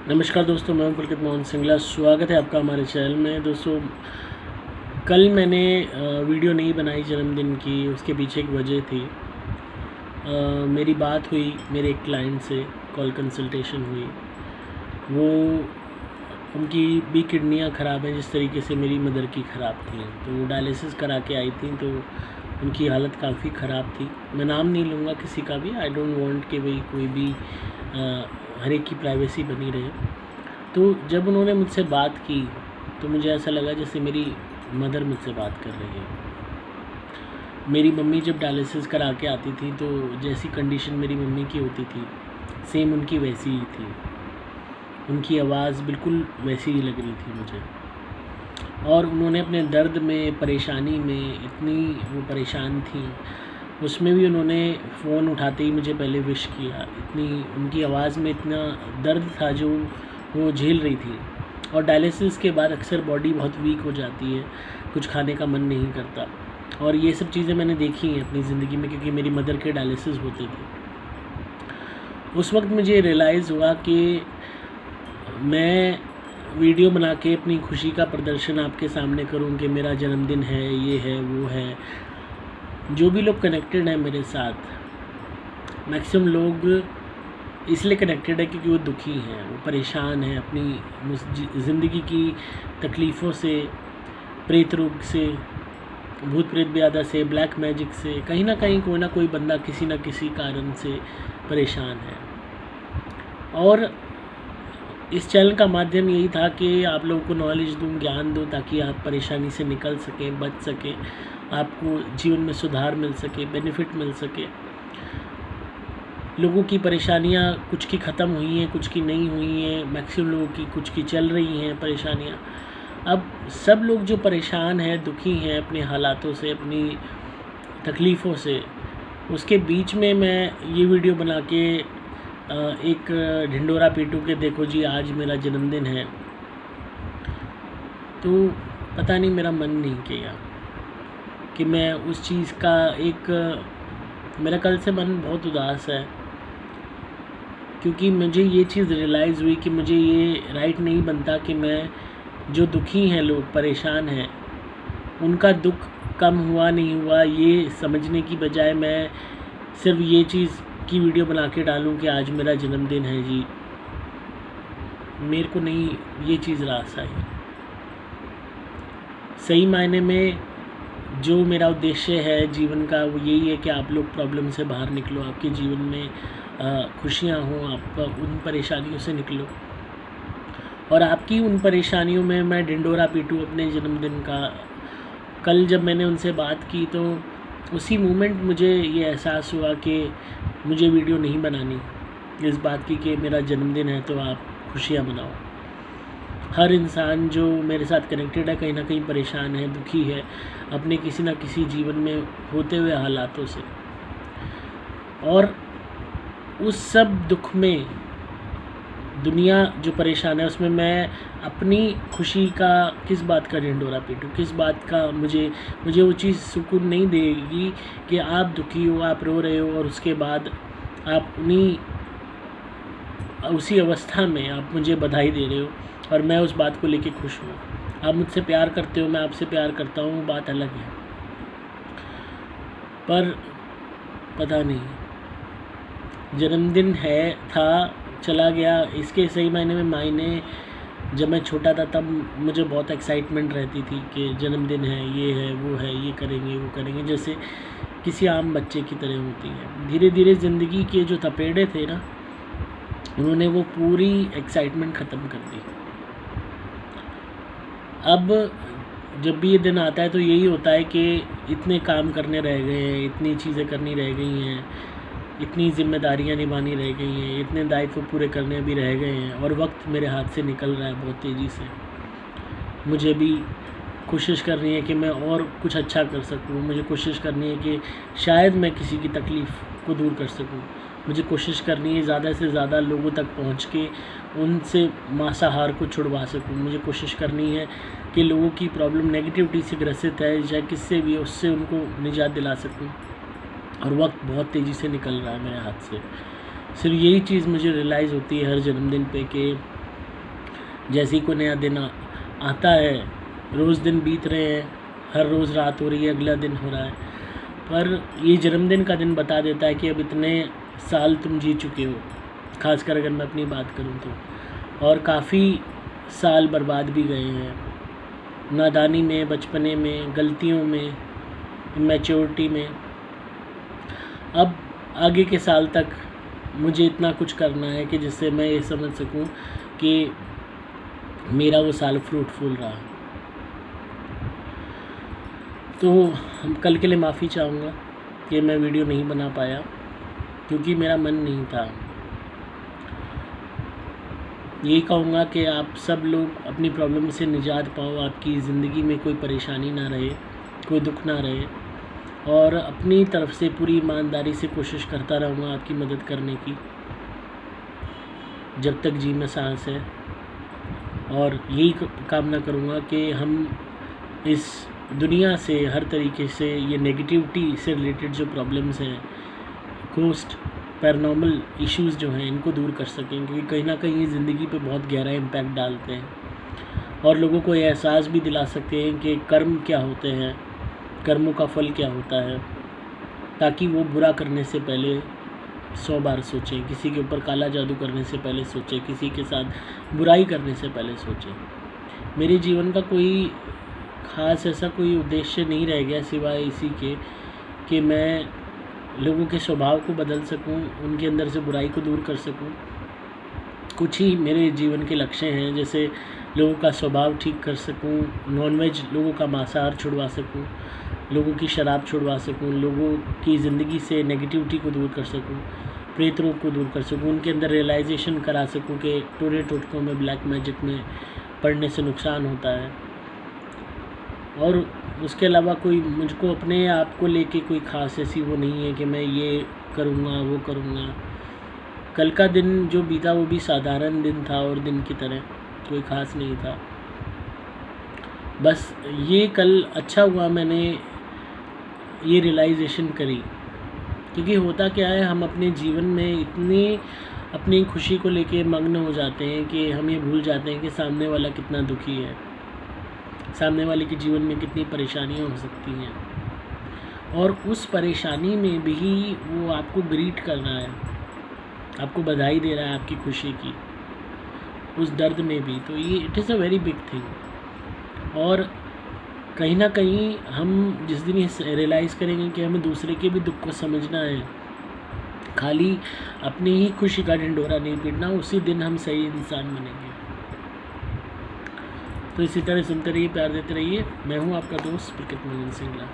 नमस्कार दोस्तों, मैं हूं पुलकित मोहन सिंगला। स्वागत है आपका हमारे चैनल में। दोस्तों, कल मैंने वीडियो नहीं बनाई जन्मदिन की। उसके पीछे एक वजह थी। मेरी बात हुई मेरे एक क्लाइंट से, कॉल कंसल्टेशन हुई। वो उनकी भी किडनियां ख़राब हैं जिस तरीके से मेरी मदर की ख़राब थी। तो वो डायलिसिस करा के आई थी, तो उनकी हालत काफ़ी ख़राब थी। मैं नाम नहीं लूँगा किसी का भी। आई डोंट वांट कि भाई कोई भी हर एक की प्राइवेसी बनी रहे। तो जब उन्होंने मुझसे बात की तो मुझे ऐसा लगा जैसे मेरी मदर मुझसे बात कर रही है। मेरी मम्मी जब डायलिसिस करा के आती थी तो जैसी कंडीशन मेरी मम्मी की होती थी सेम उनकी वैसी ही थी। उनकी आवाज़ बिल्कुल वैसी ही लग रही थी मुझे। और उन्होंने अपने दर्द में, परेशानी में इतनी वो परेशान थी, उसमें भी उन्होंने फ़ोन उठाते ही मुझे पहले विश किया। इतनी उनकी आवाज़ में इतना दर्द था जो वो झेल रही थी। और डायलिसिस के बाद अक्सर बॉडी बहुत वीक हो जाती है, कुछ खाने का मन नहीं करता। और ये सब चीज़ें मैंने देखी हैं अपनी ज़िंदगी में, क्योंकि मेरी मदर के डायलिसिस होते थे। उस वक्त मुझे रियलाइज़ हुआ कि मैं वीडियो बना के अपनी खुशी का प्रदर्शन आपके सामने करूं कि मेरा जन्मदिन है, ये है, वो है। जो भी लोग कनेक्टेड हैं मेरे साथ, मैक्सिमम लोग इसलिए कनेक्टेड है क्योंकि वो दुखी हैं, वो परेशान हैं अपनी ज़िंदगी की तकलीफ़ों से, प्रेत रोग से, भूत प्रेत ब्याधा से, ब्लैक मैजिक से। कहीं ना कहीं कोई ना कोई बंदा किसी न किसी कारण से परेशान है। और इस चैनल का माध्यम यही था कि आप लोगों को नॉलेज दूं, ज्ञान दूं, ताकि आप परेशानी से निकल सकें, बच सकें, आपको जीवन में सुधार मिल सके, बेनिफिट मिल सके। लोगों की परेशानियां कुछ की ख़त्म हुई हैं, कुछ की नहीं हुई हैं। मैक्सिमम लोगों की कुछ की चल रही हैं परेशानियां। अब सब लोग जो परेशान हैं, दुखी हैं अपने हालातों से, अपनी तकलीफ़ों से, उसके बीच में मैं ये वीडियो बना के एक ढिंडोरा पीटूं कि देखो जी आज मेरा जन्मदिन है। तो पता नहीं, मेरा मन नहीं किया कि मैं उस चीज़ का मेरा कल से मन बहुत उदास है, क्योंकि मुझे ये चीज़ रियलाइज़ हुई कि मुझे ये राइट नहीं बनता कि मैं, जो दुखी हैं लोग, परेशान हैं, उनका दुख कम हुआ नहीं हुआ ये समझने की बजाय मैं सिर्फ ये चीज़ की वीडियो बना के डालूँ कि आज मेरा जन्मदिन है जी। मेरे को नहीं ये चीज़ रास आई। सही मायने में जो मेरा उद्देश्य है जीवन का वो यही है कि आप लोग प्रॉब्लम से बाहर निकलो, आपके जीवन में खुशियाँ हों, आप उन परेशानियों से निकलो। और आपकी उन परेशानियों में मैं ढिंडोरा पीटूँ अपने जन्मदिन का। कल जब मैंने उनसे बात की तो उसी मोमेंट मुझे ये एहसास हुआ कि मुझे वीडियो नहीं बनानी इस बात की कि मेरा जन्मदिन है तो आप खुशियाँ मनाओ। हर इंसान जो मेरे साथ कनेक्टेड है कहीं ना कहीं परेशान है, दुखी है अपने किसी न किसी जीवन में होते हुए हालातों से। और उस सब दुख में दुनिया जो परेशान है उसमें मैं अपनी खुशी का किस बात का ढिंडोरा पीटूँ, किस बात का मुझे वो चीज़ सुकून नहीं देगी कि आप दुखी हो, आप रो रहे हो और उसके बाद आप उसी अवस्था में आप मुझे बधाई दे रहे हो और मैं उस बात को लेके खुश हूँ। आप मुझसे प्यार करते हो, मैं आपसे प्यार करता हूँ, बात अलग है। पर पता नहीं, जन्मदिन था, चला गया। इसके सही मायने में मायने, जब मैं छोटा था तब मुझे बहुत एक्साइटमेंट रहती थी कि जन्मदिन है, ये है, वो है, ये करेंगे, वो करेंगे, जैसे किसी आम बच्चे की तरह होती है। धीरे धीरे ज़िंदगी के जो थपेड़े थे ना, उन्होंने वो पूरी एक्साइटमेंट ख़त्म कर दी। अब जब भी ये दिन आता है तो यही होता है कि इतने काम करने रह गए हैं, इतनी चीज़ें करनी रह गई हैं, इतनी जिम्मेदारियां निभानी रह गई हैं, इतने दायित्व पूरे करने भी रह गए हैं और वक्त मेरे हाथ से निकल रहा है बहुत तेज़ी से। मुझे भी कोशिश करनी है कि मैं और कुछ अच्छा कर सकूं। मुझे कोशिश करनी है कि शायद मैं किसी की तकलीफ़ को दूर कर सकूं। मुझे कोशिश करनी है ज़्यादा से ज़्यादा लोगों तक पहुंच के उनसे मांसाहार को छुड़वा सकूं। मुझे कोशिश करनी है कि लोगों की प्रॉब्लम नेगेटिविटी से ग्रसित है, चाहे किससे भी, उससे उनको निजात दिला सकूं। और वक्त बहुत तेज़ी से निकल रहा है मेरे हाथ से। सिर्फ यही चीज़ मुझे रियलाइज़ होती है हर जन्मदिन पे कि जैसे ही कोई नया दिन आता है, रोज़ दिन बीत रहे हैं, हर रोज़ रात हो रही है, अगला दिन हो रहा है, पर ये जन्मदिन का दिन बता देता है कि अब इतने साल तुम जी चुके हो। ख़ासकर अगर मैं अपनी बात करूँ तो, और काफ़ी साल बर्बाद भी गए हैं, नादानी में, बचपने में, गलतियों में, मैच्योरिटी में। अब आगे के साल तक मुझे इतना कुछ करना है कि जिससे मैं ये समझ सकूं कि मेरा वो साल फ्रूटफुल रहा। तो हम कल के लिए माफ़ी चाहूँगा कि मैं वीडियो नहीं बना पाया, क्योंकि मेरा मन नहीं था। यही कहूँगा कि आप सब लोग अपनी प्रॉब्लम से निजात पाओ, आपकी ज़िंदगी में कोई परेशानी ना रहे, कोई दुख ना रहे, और अपनी तरफ से पूरी ईमानदारी से कोशिश करता रहूँगा आपकी मदद करने की जब तक जी में सांस है। और यही कामना करूँगा कि हम इस दुनिया से हर तरीके से ये नेगेटिविटी से रिलेटेड जो प्रॉब्लम्स हैं, घोस्ट, पैरानॉर्मल इश्यूज़ जो हैं, इनको दूर कर सकें, क्योंकि कहीं ना कहीं ये ज़िंदगी पे बहुत गहरा इम्पैक्ट डालते हैं और लोगों को ये एहसास भी दिला सकते हैं कि कर्म क्या होते हैं, कर्मों का फल क्या होता है, ताकि वो बुरा करने से पहले 100 बार सोचें, किसी के ऊपर काला जादू करने से पहले सोचें, किसी के साथ बुराई करने से पहले सोचें। मेरे जीवन का कोई ख़ास ऐसा कोई उद्देश्य नहीं रह गया सिवाय इसी के कि मैं लोगों के स्वभाव को बदल सकूं, उनके अंदर से बुराई को दूर कर सकूं। कुछ ही मेरे जीवन के लक्ष्य हैं, जैसे लोगों का स्वभाव ठीक कर सकूं, नॉनवेज लोगों का मांसाहार छुड़वा सकूं, लोगों की शराब छुड़वा सकूं, लोगों की ज़िंदगी से नेगेटिविटी को दूर कर सकूं, प्रेत रोग को दूर कर सकूं, उनके अंदर रियलाइजेशन करा सकूं कि टोने टोटकों में, ब्लैक मैजिक में पढ़ने से नुकसान होता है। और उसके अलावा कोई मुझको अपने आप को लेके कोई ख़ास ऐसी वो नहीं है कि मैं ये करूँगा वो करूँगा। कल का दिन जो बीता वो भी साधारण दिन था और दिन की तरह कोई ख़ास नहीं था। बस ये कल अच्छा हुआ मैंने ये रियलाइजेशन करी, क्योंकि होता क्या है, हम अपने जीवन में इतनी अपनी खुशी को लेके मग्न हो जाते हैं कि हम ये भूल जाते हैं कि सामने वाला कितना दुखी है, सामने वाले के जीवन में कितनी परेशानियां हो सकती हैं, और उस परेशानी में भी वो आपको ग्रीट कर रहा है, आपको बधाई दे रहा है आपकी खुशी की, उस दर्द में भी। तो ये it is a very big thing. और कहीं ना कहीं हम जिस दिन ये रियलाइज़ करेंगे कि हमें दूसरे के भी दुख को समझना है, खाली अपनी ही खुशी का ढिंढोरा नहीं पीटना, उसी दिन हम सही इंसान बनेंगे। तो इसी तरह सुनते रहिए, प्यार देते रहिए। मैं हूँ आपका दोस्त प्रकृत मोहन सिंगला।